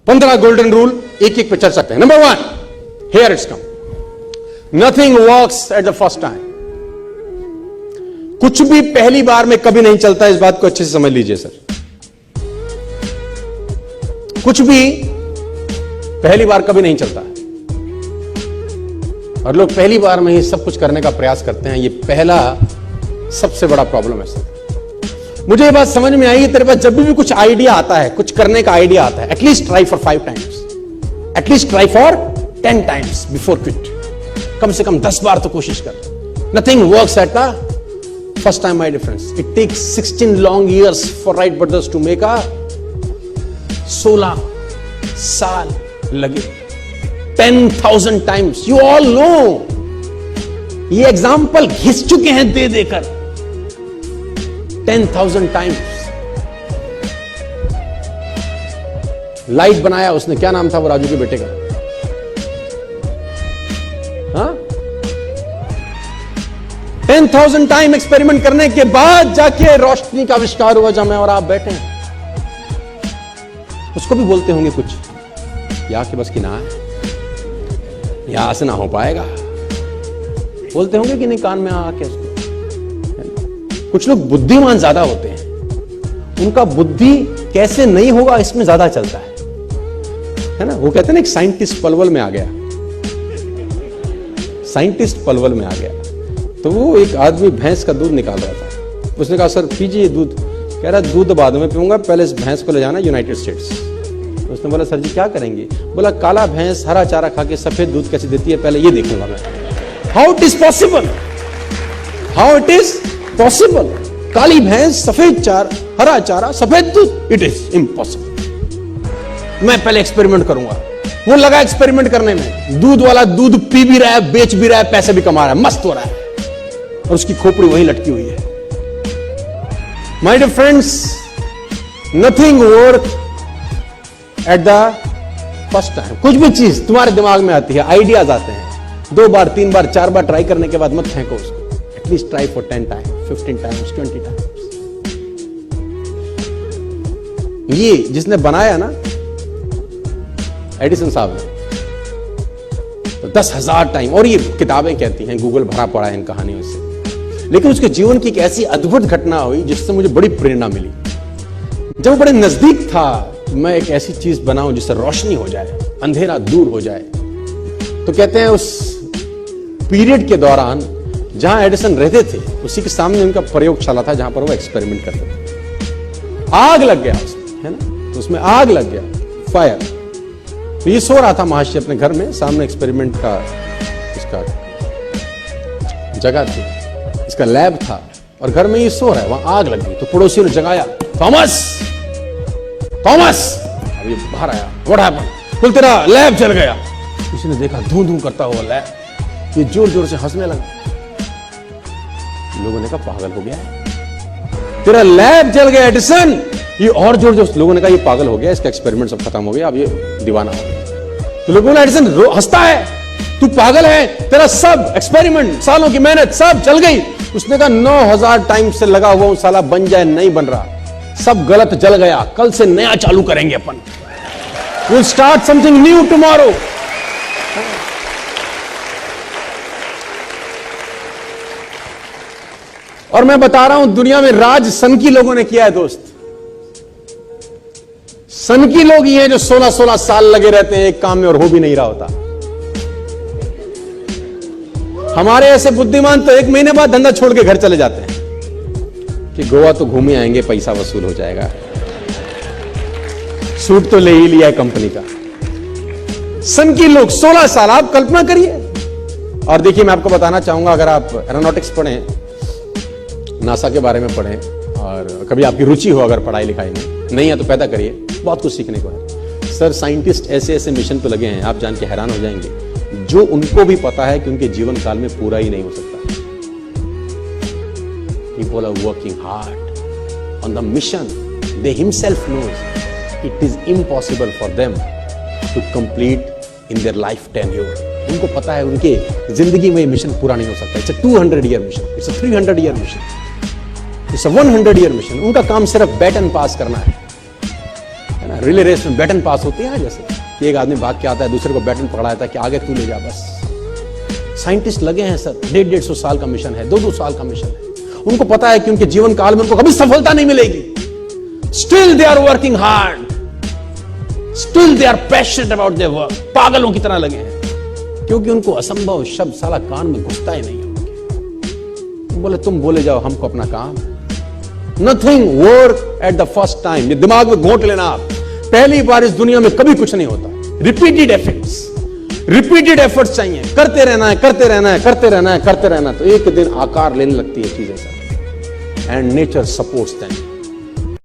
15 golden rule एक एक पे चर्चा करते हैं। Number 1, here it's come, nothing works at the first time. कुछ भी पहली बार में कभी नहीं चलता, इस बात को अच्छे से समझ लीजिए सर। कुछ भी पहली बार कभी नहीं चलता, और लोग पहली बार में ही सब कुछ करने का प्रयास करते हैं। ये पहला सबसे बड़ा प्रॉब्लम है सर। मुझे ये बात समझ में आई, तेरे पास जब भी कुछ आइडिया आता है, कुछ करने का आइडिया आता है, at least try for 5 times, at least try for 10 times before quit. कम से कम 10 बार तो कोशिश कर। Nothing works at the first time my difference. It takes 16 long years for Wright brothers to make a 16 साल लगे, 10,000 टाइम्स। यू ऑल नो, ये एग्जाम्पल घिस चुके हैं दे देकर 10,000 टाइम्स। लाइट बनाया उसने, क्या नाम था वो राजू के बेटे का? हाँ, 10,000 टाइम एक्सपेरिमेंट करने के बाद जाके रोशनी का आविष्कार हुआ, जहां मैं और आप बैठे हैं। उसको भी बोलते होंगे कुछ, या कि बस की ना है, यहां से ना हो पाएगा, बोलते होंगे कि नहीं कान में आके उसको। कुछ लोग बुद्धिमान ज्यादा होते हैं, उनका बुद्धि कैसे नहीं होगा इसमें ज्यादा चलता है ना। वो कहते हैं ना, एक साइंटिस्ट पलवल में आ गया, साइंटिस्ट पलवल में आ गया, तो वो एक आदमी भैंस का दूध निकाल रहा था। उसने कहा सर पीजिए दूध। कह रहा दूध बाद में पीऊंगा, पहले इस भैंस को ले जाना यूनाइटेड स्टेट्स। उसने बोला सर जी क्या करेंगे? बोला काला भैंस हरा चारा खा के सफेद दूध कैसे देती है, पहले ये देखूंगा मैं। How it is possible, how it is possible? काली भैंस, सफेद चार, हरा चारा, सफेद दूध, इट इज इम्पॉसिबल। मैं पहले एक्सपेरिमेंट करूंगा। वो लगा एक्सपेरिमेंट करने में, दूध वाला दूध पी भी रहा है, बेच भी रहा है, पैसे भी कमा रहा है, मस्त हो रहा है, और उसकी खोपड़ी वहीं लटकी हुई है। My dear friends, nothing work at the first time. कुछ भी चीज तुम्हारे दिमाग में आती है, आइडियाज आते हैं, 2 बार 3 बार 4 बार ट्राई करने के बाद मत फेंको उसको। At least try for 10 times, 15 times, 20 times. ये जिसने बनाया ना, एडिसन साहब ने, तो 10,000 टाइम, और ये किताबें कहती हैं, गूगल भरा पड़ा है इन कहानियों से। लेकिन उसके जीवन की एक ऐसी अद्भुत घटना हुई जिससे मुझे बड़ी प्रेरणा मिली। जब वो बड़े नजदीक था, मैं एक ऐसी चीज बनाऊं जिससे रोशनी हो जाए, अंधेरा दूर हो जाए, तो कहते हैं उस पीरियड के दौरान जहां एडिसन रहते थे, उसी के सामने उनका प्रयोगशाला था जहां पर वो एक्सपेरिमेंट करते थे। आग लग गया उसमें, है ना, तो उसमें आग लग गया, फायर। तो ये सो रहा था महाशय अपने घर में, सामने एक्सपेरिमेंट का इसका जगह थी, इसका लैब था, और घर में ये सो रहा है, वहां आग लग गई। तो पड़ोसियों ने जगाया, थॉमस थॉमस। अब ये बाहर आया, व्हाट हैपेंड? बोल तेरा लैब जल गया। किसी ने देखा धूं धूं करता हुआ लैब, ये जोर जोर से हंसने लगा। लोगों ने कहा पागल हो गया है, तेरा लैब जल गया एडिसन। ये और जोर जोर, लोगों ने कहा ये पागल हो गया, इसका एक्सपेरिमेंट सब खत्म हो गया, अब ये दीवाना हो गया। तो लोगों ने एडिसन हंसता है, तू पागल है, तेरा सब एक्सपेरिमेंट, सालों की मेहनत सब जल गई। उसने कहा 9,000 टाइम से लगा हुआ साला बन जाए, नहीं बन रहा, सब गलत जल गया, कल से नया चालू करेंगे अपन। We'll start something new tomorrow. और मैं बता रहा हूं, दुनिया में राज सनकी लोगों ने किया है दोस्त। सनकी लोग ही हैं जो 16-16 साल लगे रहते हैं एक काम में और हो भी नहीं रहा होता। हमारे ऐसे बुद्धिमान तो 1 महीने बाद धंधा छोड़ के घर चले जाते हैं कि गोवा तो घूमे आएंगे, पैसा वसूल हो जाएगा, सूट तो ले ही लिया है कंपनी का। सनकी लोग 16 साल, आप कल्पना करिए। और देखिए, मैं आपको बताना चाहूंगा, अगर आप एरोनॉटिक्स पढ़ें, नासा के बारे में पढ़ें, और कभी आपकी रुचि हो अगर पढ़ाई लिखाई में, नहीं है तो पैदा करिए, बहुत कुछ सीखने को है। सर साइंटिस्ट ऐसे ऐसे मिशन पे लगे हैं, आप जान के हैरान हो जाएंगे, जो उनको भी पता है कि उनके जीवन काल में पूरा ही नहीं हो सकता। People are working hard on the mission. They himself knows it is impossible for them to complete in their life tenure. उनको पता है उनके जिंदगी में मिशन पूरा नहीं हो सकता। It's a 200-year mission. It's a 300-year mission. It's a 100-year mission. उनका काम सिर्फ बैटन पास करना है ना। रिले रेस में बैटन पास होती है ना, जैसे कि एक आदमी भाग के आता है, दूसरे को बैटन पकड़ाता है कि आगे तू ले जा बस। साइंटिस्ट लगे हैं सर, 150 साल का मिशन है, 2 साल का मिशन है। उनको पता है कि उनके जीवन काल में उनको कभी सफलता नहीं मिलेगी। Still they are working hard, still they are passionate about their work. पागलों की तरह लगे हैं, क्योंकि उनको असंभव शब्द साला कान में घुसता ही नहीं है उनके। बोले तुम बोले जाओ, हमको अपना काम। Nothing work at the first time. ये दिमाग में घोंट लेना आप, पहली बार इस दुनिया में कभी कुछ नहीं होता। रिपीटेड एफर्ट्स चाहिए, करते रहना है, करते रहना है, करते रहना है, करते रहना, तो एक दिन आकार लेने लगती है चीजें sir. And nature supports them.